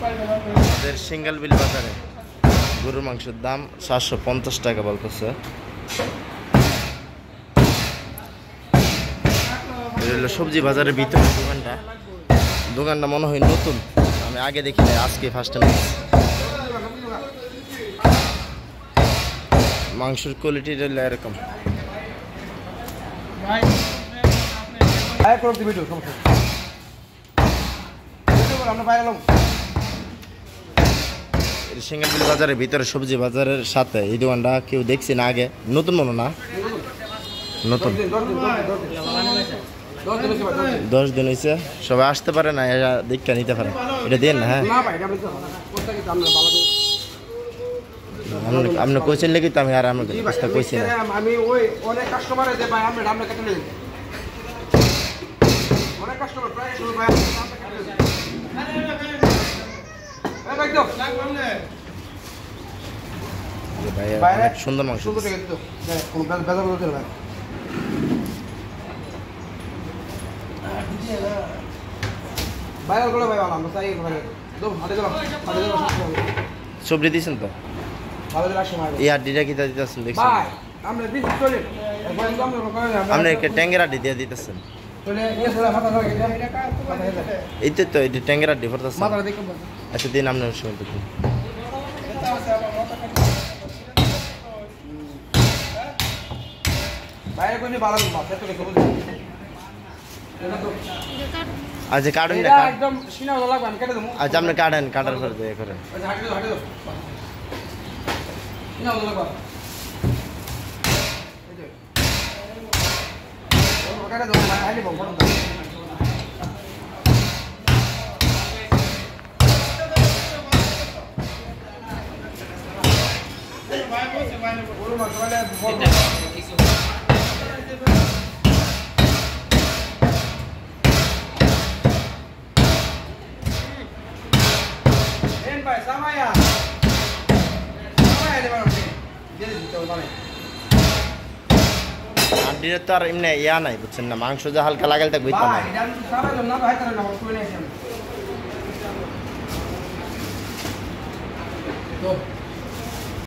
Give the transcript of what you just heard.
আমাদের সিঙ্গেল বিল বাজারে গরুর মাংসের দাম 750 টাকা বলতেছে। সবজি বাজারের ভিতরে দোকানটা মনে হয় নতুন, আমি আগে দেখি নাই, আজকে ফার্স্ট টাইম। মাংসের কোয়ালিটি এরকম। সিঙ্গাপুর বাজারের ভিতরে সবজি বাজারের সাথে এই দোকানটা কেউ দেখছি না আগে, নতুন মনে না, নতুন 10 দিন হয়েছে। সবাই আসতে পারে না, এরা দেখতে নিতে পারে। এটা দেন না? হ্যাঁ, আপনি কোয়েছেন লেগে তো আমি আর আপনার কইছি না। আমি ওই অনেক কাস্টমার আছে ভাই, আমরা আমরা কেটে নেই, অনেক কাস্টমার প্রায় শুরু ভাই আমরা কেটে নেই। এই ভাই দাও ভাই, অনেক সুন্দর মাংস, সুন্দর দেখে তো ভাই, কোন বেজা বলতে ভাই। ভাইরাল করে ভাই আমরা চাই ভাই, দাও হাতে দাও, হাতে দাও। সবজি দিছেন তো এই আড্ডিটা কি দিতেছেন দেখছেন? আপনি ট্যাঙ্গের আড্ডি দিয়ে দিতেছেন? এই তো এটা ট্যাঙ্গের আড্ডি পড়তেছে। আচ্ছা দিন আপনার সময় দেখুন। আচ্ছা কাটুন না, আচ্ছা আপনি কাটেন, কাটার পরে দিয়ে করেন। আড্ডির তো আর এমনি ইয়া নাই বুঝছেন না, মাংস যা হালকা লাগাল তা গইতো না।